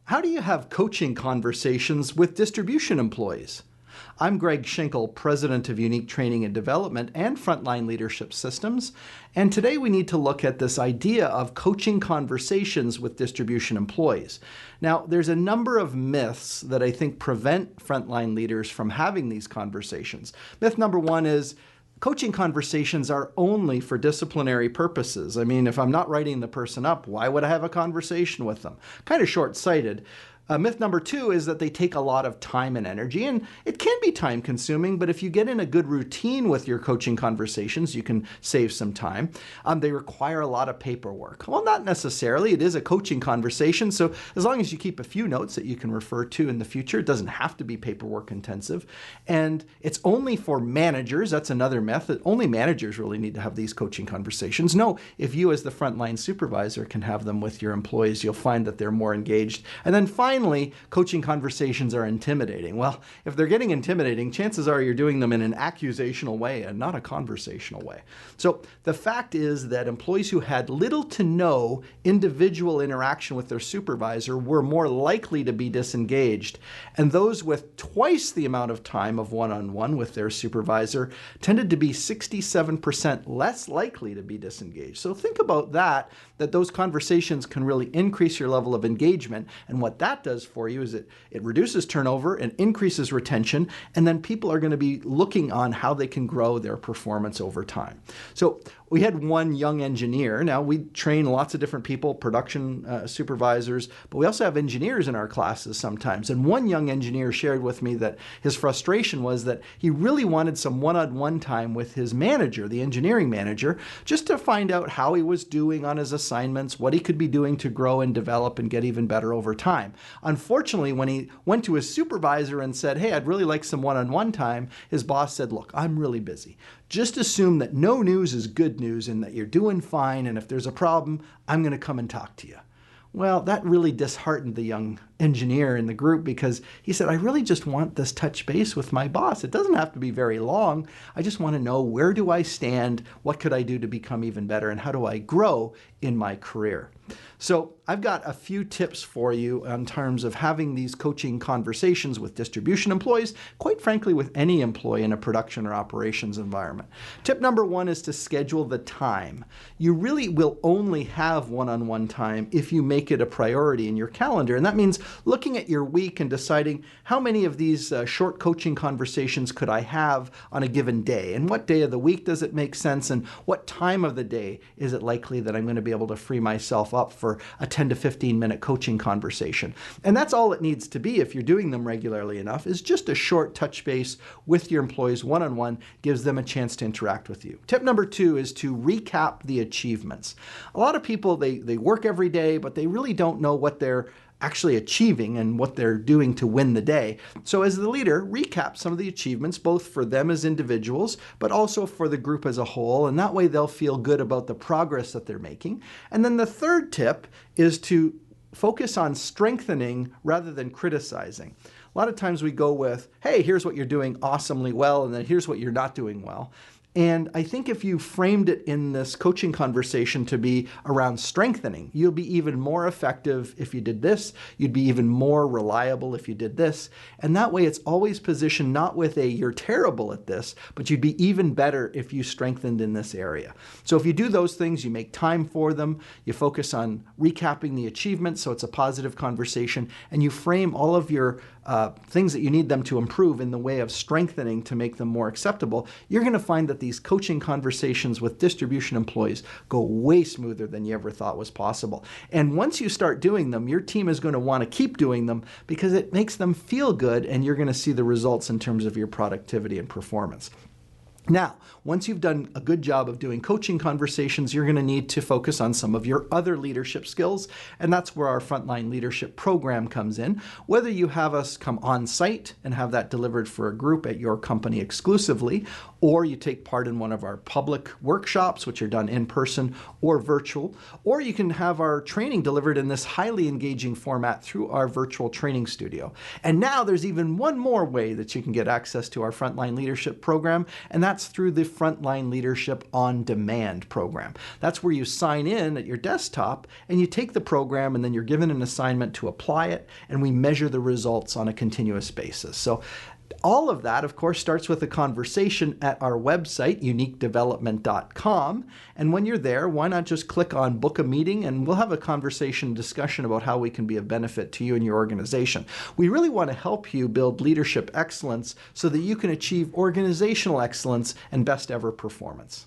How do you have coaching conversations with distribution employees? I'm Greg Schinkel, President of Unique Training and Development and Frontline Leadership Systems, and today we need to look at this idea of coaching conversations with distribution employees. Now, there's a number of myths that I think prevent frontline leaders from having these conversations. Myth number one is coaching conversations are only for disciplinary purposes. I mean, if I'm not writing the person up, why would I have a conversation with them? Kind of short-sighted. Myth number two is that they take a lot of time and energy, and it can be time consuming, but if you get in a good routine with your coaching conversations, you can save some time. They require a lot of paperwork. Well, not necessarily. It is a coaching conversation, so as long as you keep a few notes that you can refer to in the future, it doesn't have to be paperwork intensive. And it's only for managers. That's another myth, that only managers really need to have these coaching conversations. No, if you as the frontline supervisor can have them with your employees, you'll find that they're more engaged. And then finally, coaching conversations are intimidating. Well, if they're getting intimidating, chances are you're doing them in an accusational way and not a conversational way. So the fact is that employees who had little to no individual interaction with their supervisor were more likely to be disengaged. And those with twice the amount of time of one-on-one with their supervisor tended to be 67% less likely to be disengaged. So think about that those conversations can really increase your level of engagement. And what that does for you is it reduces turnover and increases retention, and then people are going to be looking on how they can grow their performance over time. So we had one young engineer. Now, we train lots of different people, production supervisors, but we also have engineers in our classes sometimes. And one young engineer shared with me that his frustration was that he really wanted some one-on-one time with his manager, the engineering manager, just to find out how he was doing on his assignments, what he could be doing to grow and develop and get even better over time. Unfortunately, when he went to his supervisor and said, "Hey, I'd really like some one-on-one time," his boss said, "Look, I'm really busy. Just assume that no news is good news and that you're doing fine, and if there's a problem, I'm going to come and talk to you." Well, that really disheartened the young engineer in the group because he said, "I really just want this touch base with my boss. It doesn't have to be very long. I just want to know, where do I stand? What could I do to become even better? And how do I grow in my career?" So I've got a few tips for you in terms of having these coaching conversations with distribution employees, quite frankly, with any employee in a production or operations environment. Tip number one is to schedule the time. You really will only have one-on-one time if you make it a priority in your calendar. And that means looking at your week and deciding how many of these short coaching conversations could I have on a given day, and what day of the week does it make sense, and what time of the day is it likely that I'm going to be able to free myself up for a 10 to 15 minute coaching conversation. And that's all it needs to be if you're doing them regularly enough, is just a short touch base with your employees one-on-one, gives them a chance to interact with you. Tip number two is to recap the achievements. A lot of people, they work every day, but they really don't know what they're actually achieving and what they're doing to win the day. So as the leader, recap some of the achievements, both for them as individuals, but also for the group as a whole. And that way they'll feel good about the progress that they're making. And then the third tip is to focus on strengthening rather than criticizing. A lot of times we go with, "Hey, here's what you're doing awesomely well, and then here's what you're not doing well." And I think if you framed it in this coaching conversation to be around strengthening, you'll be even more effective if you did this. You'd be even more reliable if you did this. And that way it's always positioned not with a "you're terrible at this," but you'd be even better if you strengthened in this area. So if you do those things, you make time for them, you focus on recapping the achievements so it's a positive conversation, and you frame all of your things that you need them to improve in the way of strengthening to make them more acceptable, you're going to find that these coaching conversations with distribution employees go way smoother than you ever thought was possible. And once you start doing them, your team is going to want to keep doing them because it makes them feel good, and you're going to see the results in terms of your productivity and performance. Now, once you've done a good job of doing coaching conversations, you're going to need to focus on some of your other leadership skills, and that's where our Frontline Leadership Program comes in. Whether you have us come on site and have that delivered for a group at your company exclusively, or you take part in one of our public workshops, which are done in person or virtual, or you can have our training delivered in this highly engaging format through our virtual training studio. And now there's even one more way that you can get access to our Frontline Leadership Program, and that's that's through the Frontline Leadership On Demand program. That's where you sign in at your desktop and you take the program and then you're given an assignment to apply it, and we measure the results on a continuous basis. So all of that, of course, starts with a conversation at our website, uniquedevelopment.com. And when you're there, why not just click on book a meeting, and we'll have a conversation, discussion about how we can be of benefit to you and your organization. We really want to help you build leadership excellence so that you can achieve organizational excellence and best ever performance.